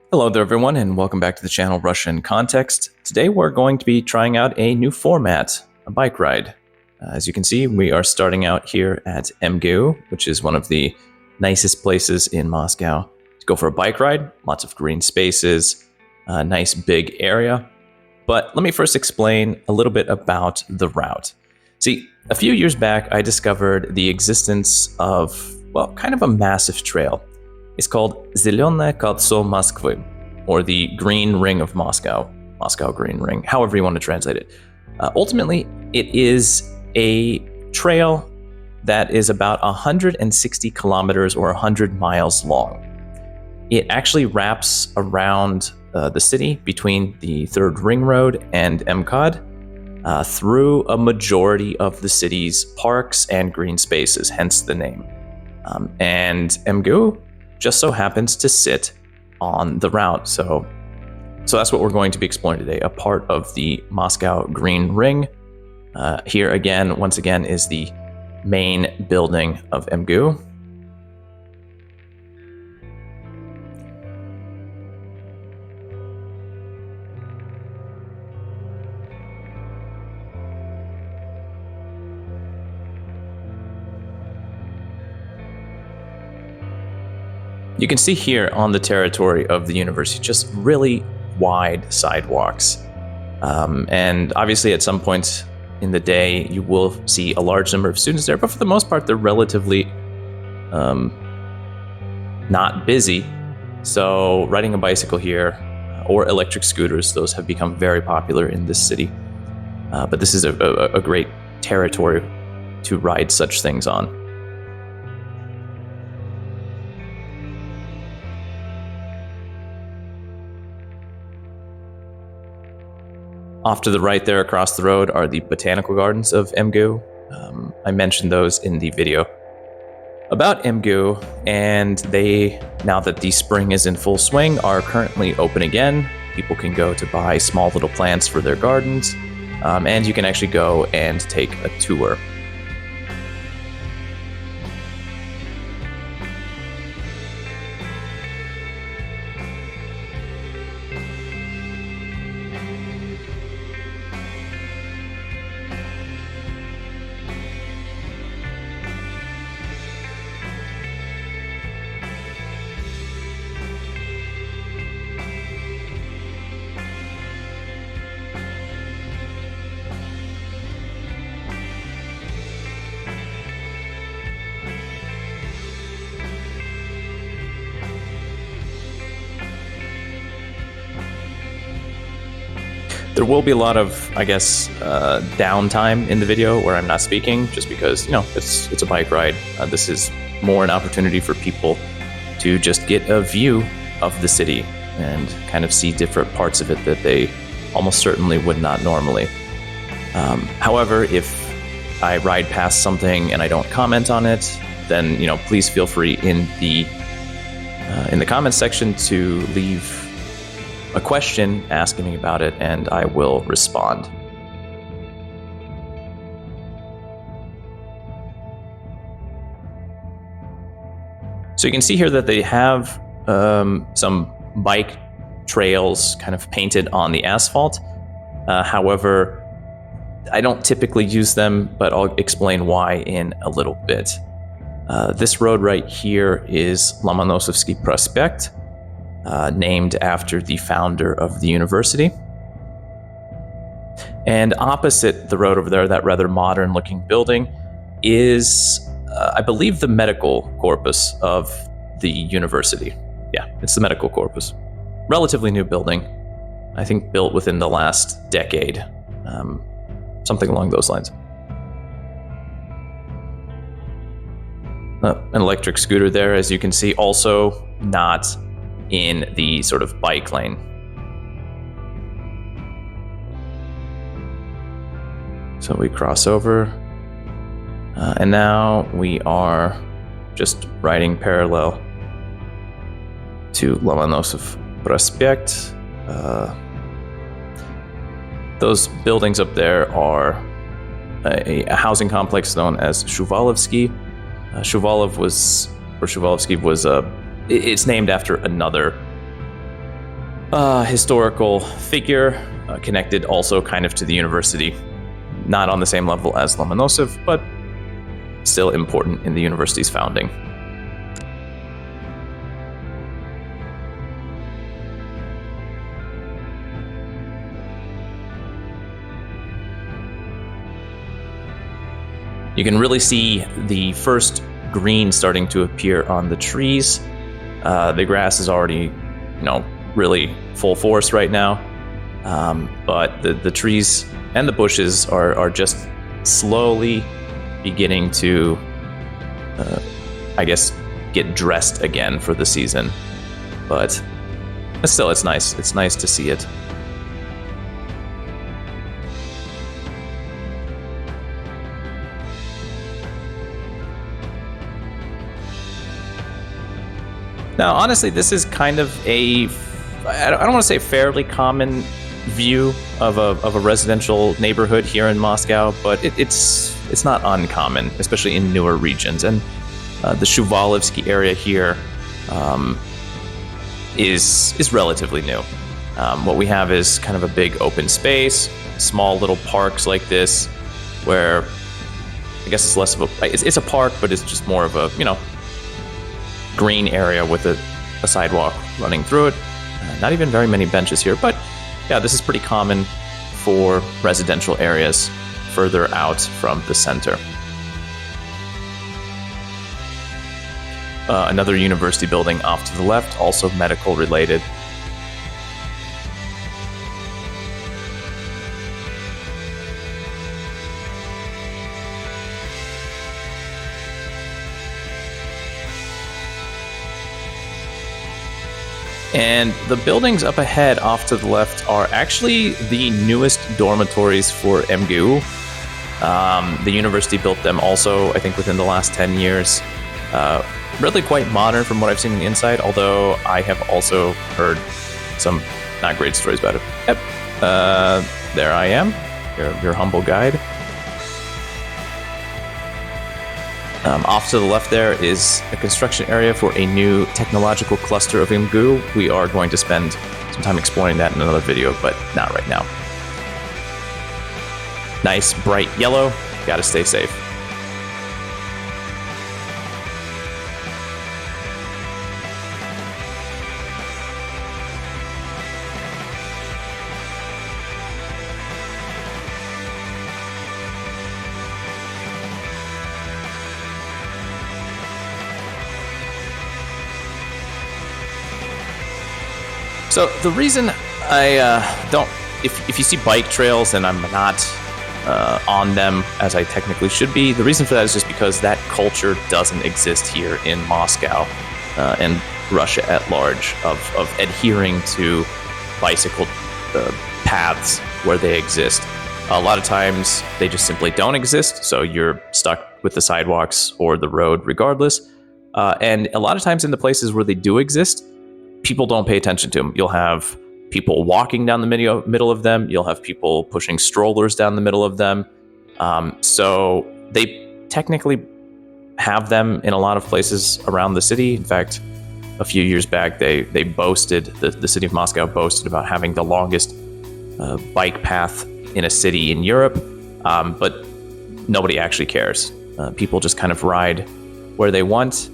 Hello there, everyone, and welcome back to the channel Russian Context. Today we're going to be trying out a new format, a bike ride. As you can see, we are starting out here at MSU, which is one of the nicest places in Moscow to go for a bike ride. Lots of green spaces, a nice big area. But let me first explain a little bit about the route. See, a few years back, I discovered the existence of, well, kind of a massive trail. It's called Зеленое кольцо Москвы, or the Green Ring of Moscow, Moscow Green Ring, however you want to translate it. Ultimately, it is a trail that is about 160 kilometers or 100 miles long. It actually wraps around the city between the 3rd Ring Road and MCOD through a majority of the city's parks and green spaces, hence the name. And MSU just so happens to sit on the route. So that's what we're going to be exploring today, a part of the Moscow Green Ring. Here again, once again, is the main building of MSU. You can see here on the territory of the university just really wide sidewalks. And obviously at some points in the day you will see a large number of students there, but for the most part they're relatively not busy. So riding a bicycle here or electric scooters, those have become very popular in this city. But this is a great territory to ride such things on. Off to the right there, across the road, are the botanical gardens of MSU. I mentioned those in the video about MSU, and they, now that the spring is in full swing, are currently open again. People can go to buy small little plants for their gardens, and you can actually go and take a tour. There will be a lot of, I guess, downtime in the video where I'm not speaking, just because, you know, it's a bike ride. This is more an opportunity for people to just get a view of the city and kind of see different parts of it that they almost certainly would not normally. However, if I ride past something and I don't comment on it, then, you know, please feel free in the comments section to leave a question asking me about it, and I will respond. So you can see here that they have some bike trails kind of painted on the asphalt. However, I don't typically use them, but I'll explain why in a little bit. This road right here is Lomonosovsky Prospect, named after the founder of the university. And opposite the road over there, that rather modern looking building, is, I believe, the medical corpus of the university. Yeah, it's the medical corpus. Relatively new building. I think built within the last decade. Something along those lines. An electric scooter there, as you can see, also not in the sort of bike lane. So we cross over, and now we are just riding parallel to Lomonosov Prospect. Those buildings up there are a housing complex known as Shuvalovsky. Shuvalovsky was it's named after another historical figure, connected also kind of to the university. Not on the same level as Lomonosov, but still important in the university's founding. You can really see the first green starting to appear on the trees. The grass is already, really full force right now. But the trees and the bushes are just slowly beginning to, get dressed again for the season. But still, it's nice. It's nice to see it. Now, honestly, this is kind of I don't want to say fairly common view of a residential neighborhood here in Moscow, but it's not uncommon, especially in newer regions. And the Shuvalivsky area here is relatively new. What we have is kind of a big open space, small little parks like this, where I guess it's less of it's a park, but it's just more of a green area with a sidewalk running through it. Not even very many benches here, but yeah, this is pretty common for residential areas further out from the center. Another university building off to the left, also medical related. And the buildings up ahead off to the left are actually the newest dormitories for MGU. The university built them also, I think, within the last 10 years. Really quite modern from what I've seen on the inside, although I have also heard some not great stories about it. Yep. There I am, your humble guide. Off to the left there is a construction area for a new technological cluster of MGU. We are going to spend some time exploring that in another video, but not right now. Nice, bright yellow. Gotta stay safe. So the reason I don't, if you see bike trails and I'm not on them as I technically should be, the reason for that is just because that culture doesn't exist here in Moscow and Russia at large of adhering to bicycle paths where they exist. A lot of times they just simply don't exist, so you're stuck with the sidewalks or the road regardless. And a lot of times in the places where they do exist, people don't pay attention to them. You'll have people walking down the middle of them. You'll have people pushing strollers down the middle of them. So they technically have them in a lot of places around the city. In fact, a few years back, they boasted, the city of Moscow boasted about having the longest bike path in a city in Europe. But nobody actually cares. People just kind of ride where they want.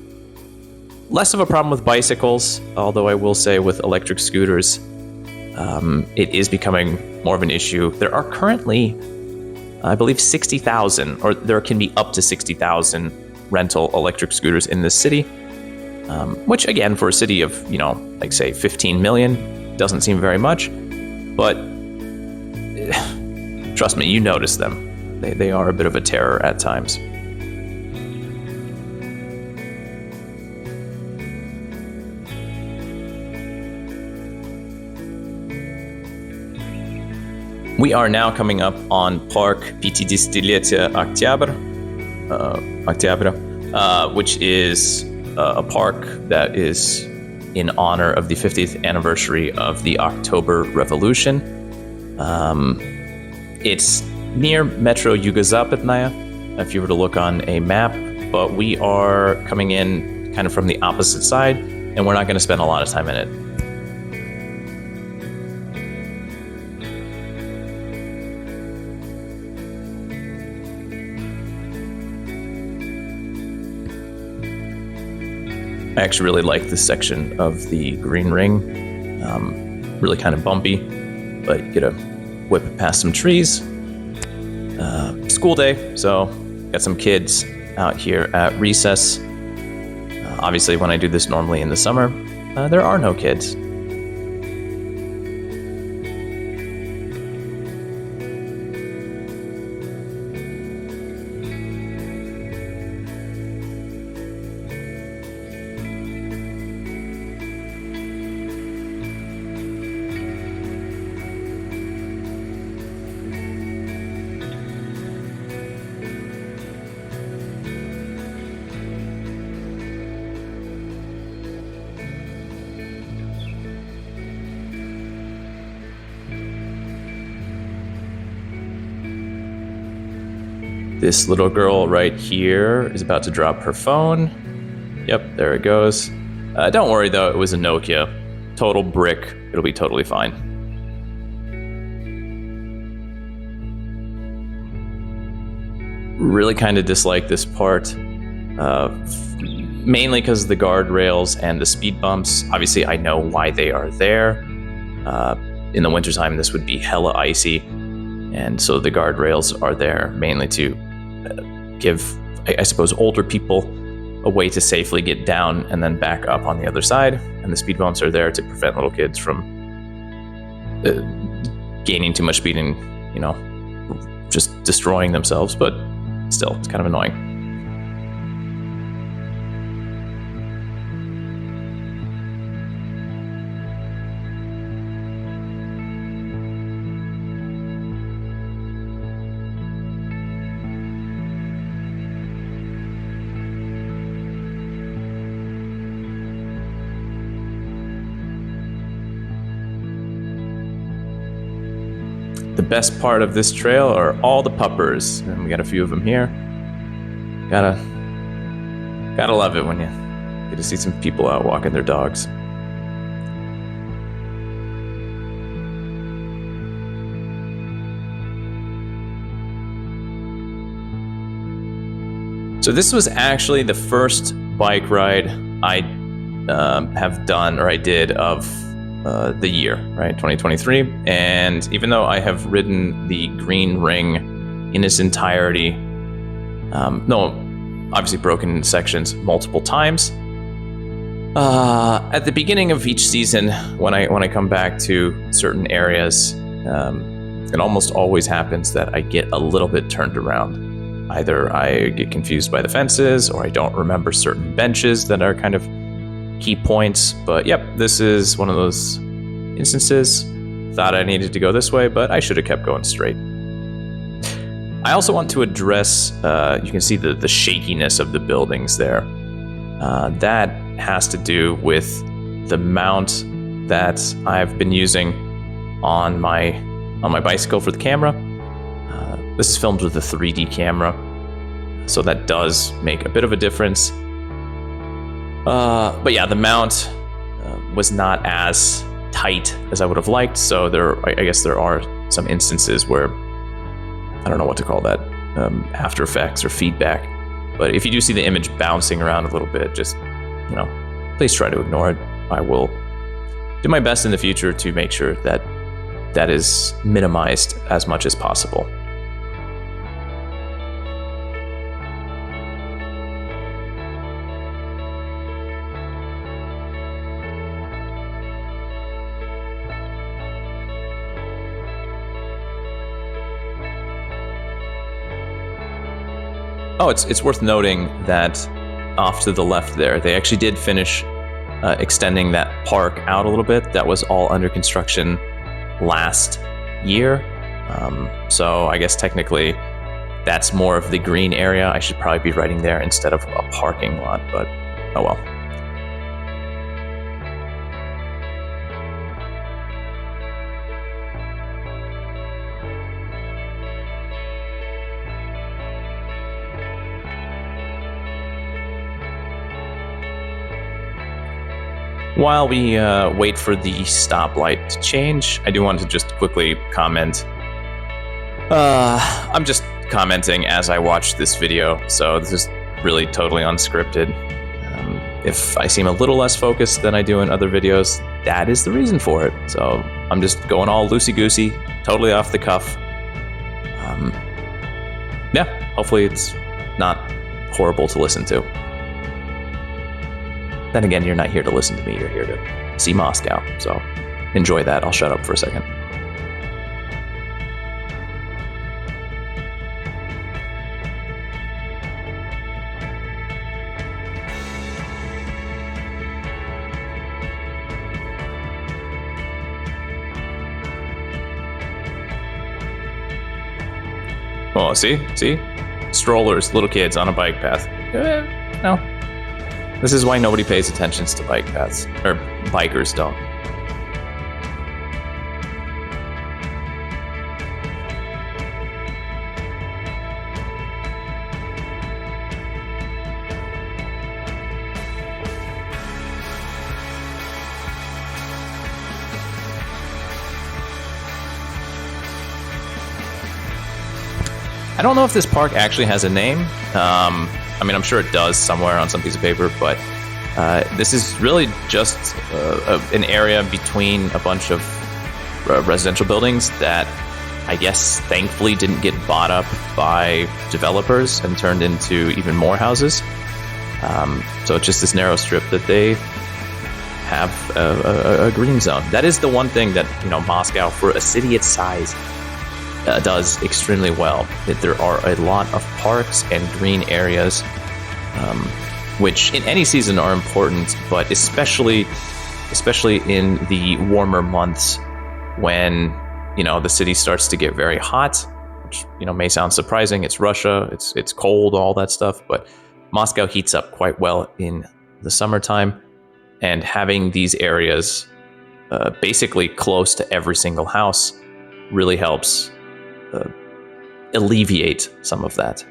Less of a problem with bicycles, although I will say with electric scooters, it is becoming more of an issue. There are currently, I believe, 60,000, or there can be up to 60,000 rental electric scooters in this city, which again, for a city of, like say 15 million, doesn't seem very much, but trust me, you notice them. They are a bit of a terror at times. We are now coming up on Park 50-летия Октября, which is a park that is in honor of the 50th anniversary of the October Revolution. It's near Metro Yugo-Zapадная, if you were to look on a map, but we are coming in kind of from the opposite side, and we're not going to spend a lot of time in it. I actually really like this section of the green ring. Really kind of bumpy, but you get to whip past some trees. School day, so got some kids out here at recess. Obviously, when I do this normally in the summer, there are no kids. This little girl right here is about to drop her phone. Yep, there it goes. Don't worry though, it was a Nokia. Total brick, it'll be totally fine. Really kind of dislike this part, mainly because of the guardrails and the speed bumps. Obviously, I know why they are there. In the wintertime, this would be hella icy, and so the guardrails are there mainly to give, I suppose, older people a way to safely get down and then back up on the other side. And the speed bumps are there to prevent little kids from gaining too much speed and, you know, just destroying themselves. But still, it's kind of annoying. The best part of this trail are all the puppers, and we got a few of them here. Gotta love it when you get to see some people out walking their dogs. So this was actually the first bike ride I have done, or I did, of the year, right, 2023. And even though I have ridden the green ring in its entirety, obviously broken sections multiple times, at the beginning of each season, when I come back to certain areas, it almost always happens that I get a little bit turned around. Either I get confused by the fences, or I don't remember certain benches that are kind of key points. But yep, this is one of those instances. Thought I needed to go this way, but I should have kept going straight. I also want to address, you can see the shakiness of the buildings there. That has to do with the mount that I've been using on my bicycle for the camera. This is filmed with a 3D camera, so that does make a bit of a difference. But yeah, the mount was not as tight as I would have liked, so I guess there are some instances where, I don't know what to call that, after effects or feedback. But if you do see the image bouncing around a little bit, just, you know, please try to ignore it. I will do my best in the future to make sure that that is minimized as much as possible. Oh, it's worth noting that off to the left there, they actually did finish extending that park out a little bit. That was all under construction last year. So I guess technically that's more of the green area. I should probably be riding there instead of a parking lot, but oh well. While we wait for the stoplight to change, I do want to just quickly comment. I'm just commenting as I watch this video, so this is really totally unscripted. If I seem a little less focused than I do in other videos, that is the reason for it. So I'm just going all loosey-goosey, totally off the cuff. Yeah, hopefully it's not horrible to listen to. Then again, you're not here to listen to me, you're here to see Moscow. So enjoy that. I'll shut up for a second. Oh, see? Strollers, little kids on a bike path. No. This is why nobody pays attention to bike paths. Or bikers don't. I don't know if this park actually has a name. I mean, I'm sure it does somewhere on some piece of paper, but this is really just an area between a bunch of residential buildings that I guess thankfully didn't get bought up by developers and turned into even more houses. So it's just this narrow strip that they have a green zone. That is the one thing that, you know, Moscow, for a city its size, does extremely well. That there are a lot of parks and green areas, which in any season are important, but especially in the warmer months when, you know, the city starts to get very hot, which, you know, may sound surprising. It's Russia, it's cold, all that stuff, but Moscow heats up quite well in the summertime, and having these areas basically close to every single house really helps alleviate some of that.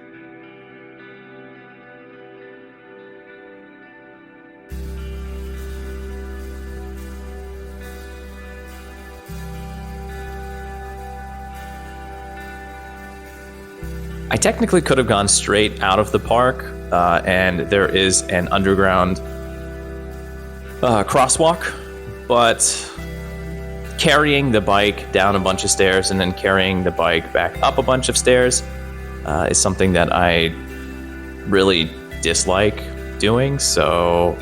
I technically could have gone straight out of the park, and there is an underground crosswalk, but carrying the bike down a bunch of stairs and then carrying the bike back up a bunch of stairs is something that I really dislike doing. So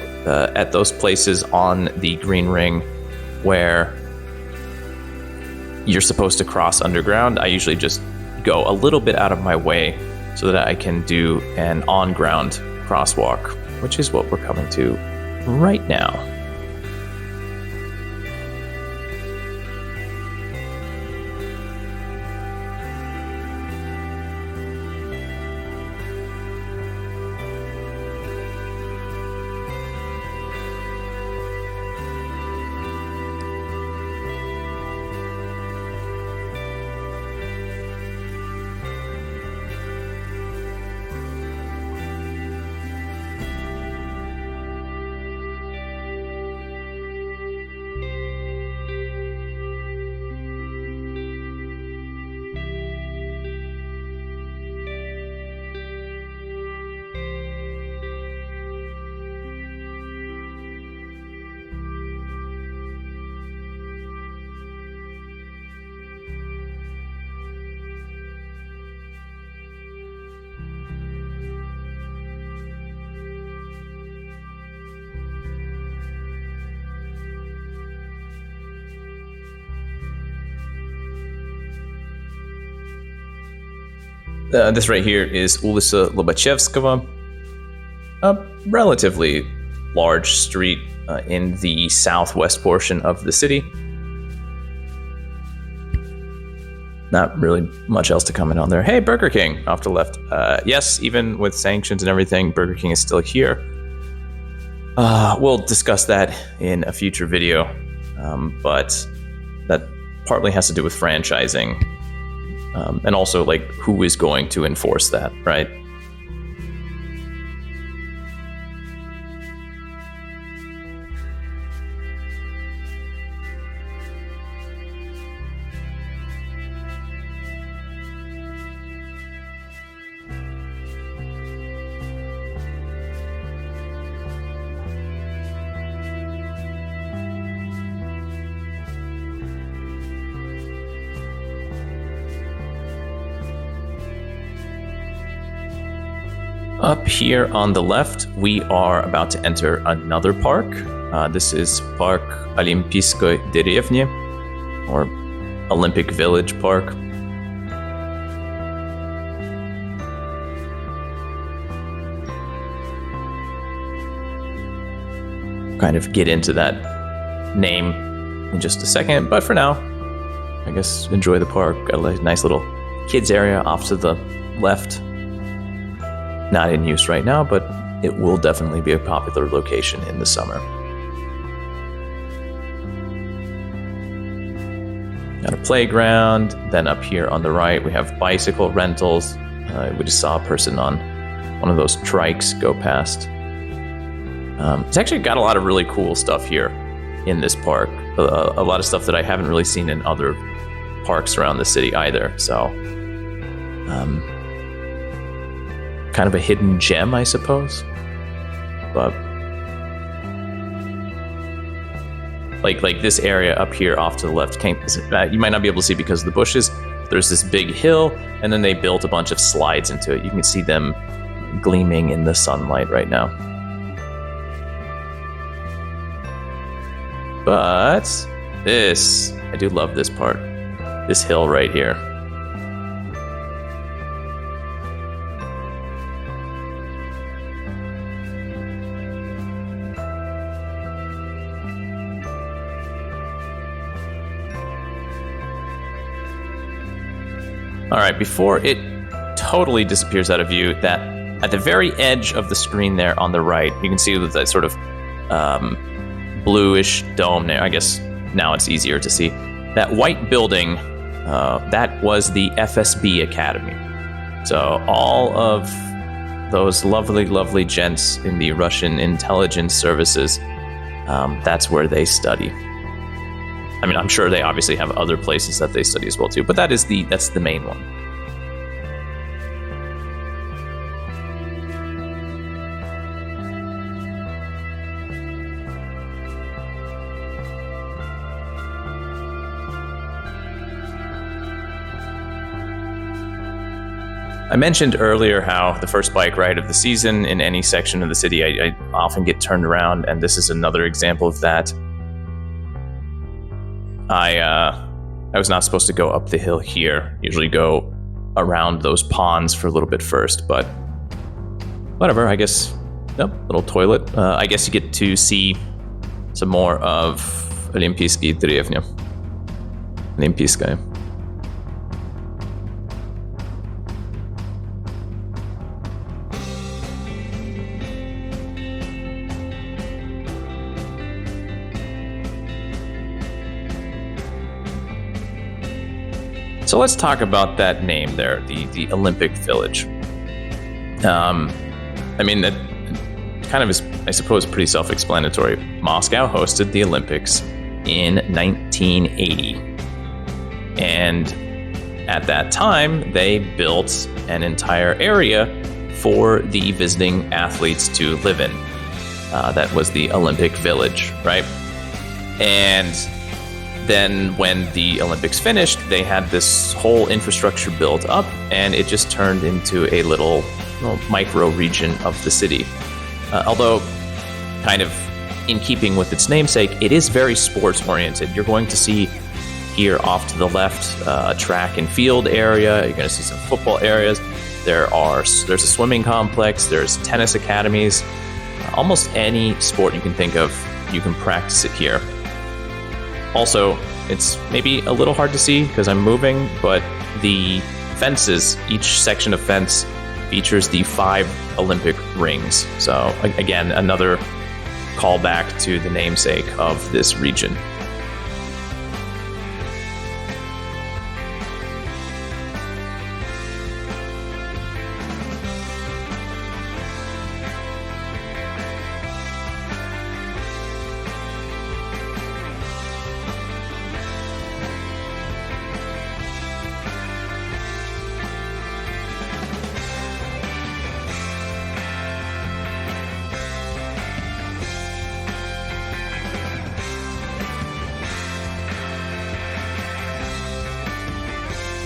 at those places on the green ring where you're supposed to cross underground, I usually just go a little bit out of my way so that I can do an on-ground crosswalk, which is what we're coming to right now. This right here is Улица Lobachevskого, a relatively large street in the southwest portion of the city. Not really much else to comment on there. Hey, Burger King off to the left. Yes, even with sanctions and everything, Burger King is still here. We'll discuss that in a future video, but that partly has to do with franchising. And also, like, who is going to enforce that, right? Up here on the left, we are about to enter another park. This is Park Олимпийской Деревня, or Olympic Village Park. Kind of get into that name in just a second, but for now, I guess enjoy the park. Got a nice little kids area off to the left. Not in use right now, but it will definitely be a popular location in the summer. Got a playground. Then up here on the right, we have bicycle rentals. We just saw a person on one of those trikes go past. It's actually got a lot of really cool stuff here in this park. A lot of stuff that I haven't really seen in other parks around the city either. So, kind of a hidden gem, I suppose. But like this area up here off to the left, you might not be able to see because of the bushes. There's this big hill, and then they built a bunch of slides into it. You can see them gleaming in the sunlight right now. But this, I do love this part. This hill right here. All right, before it totally disappears out of view, that at the very edge of the screen there on the right, you can see that sort of bluish dome there. I guess now it's easier to see. That white building, that was the FSB Academy. So all of those lovely, lovely gents in the Russian intelligence services, that's where they study. I mean, I'm sure they obviously have other places that they study as well too, but that's the main one. I mentioned earlier how the first bike ride of the season in any section of the city, I often get turned around, and this is another example of that. I was not supposed to go up the hill here. Usually go around those ponds for a little bit first, but whatever, I guess. Nope, little toilet. I guess you get to see some more of Олимпийская Деревня. Олимпийская. So let's talk about that name there, the Olympic Village. I mean, that kind of is, I suppose, pretty self-explanatory. Moscow hosted the Olympics in 1980. And at that time, they built an entire area for the visiting athletes to live in. That was the Olympic Village, right? And then when the Olympics finished, they had this whole infrastructure built up, and it just turned into a little micro region of the city. Although, kind of in keeping with its namesake, it is very sports oriented. You're going to see here off to the left a track and field area. You're going to see some football areas. There's a swimming complex. There's tennis academies. Almost any sport you can think of, you can practice it here. Also, it's maybe a little hard to see because I'm moving, but the fences, each section of fence features the 5 Olympic rings. So again, another callback to the namesake of this region.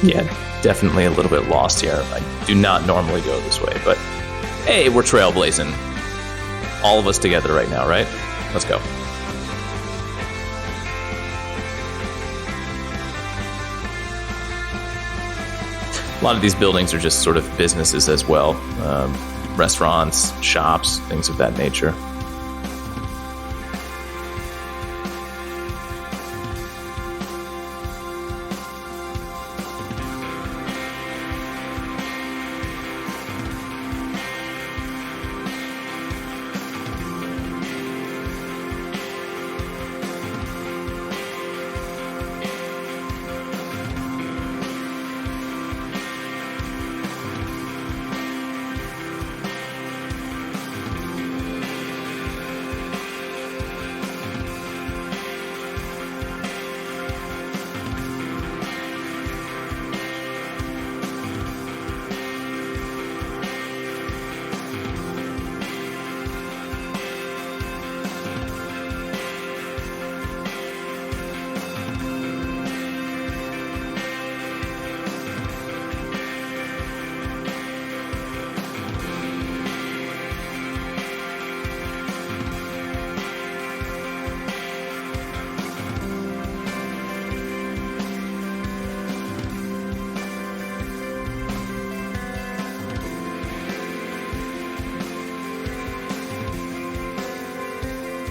Yeah, definitely a little bit lost here. I do not normally go this way, but Hey, we're trailblazing. All of us together right now, right? Let's go. A lot of these buildings are just sort of businesses as well. Restaurants, shops, things of that nature.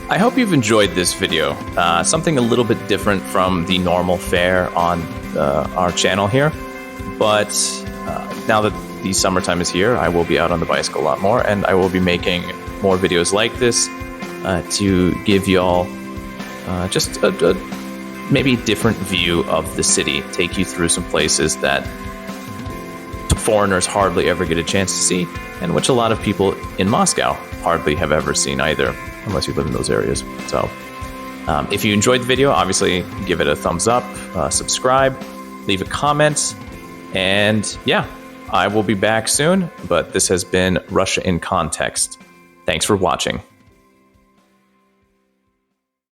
I hope you've enjoyed this video. Something a little bit different from the normal fare on our channel here. But now that the summertime is here, I will be out on the bicycle a lot more, and I will be making more videos like this to give y'all just a maybe different view of the city, take you through some places that foreigners hardly ever get a chance to see, and which a lot of people in Moscow hardly have ever seen either, unless you live in those areas. So if you enjoyed the video, obviously give it a thumbs up, subscribe, leave a comment, and yeah, I will be back soon, but this has been Russia in Context. Thanks for watching.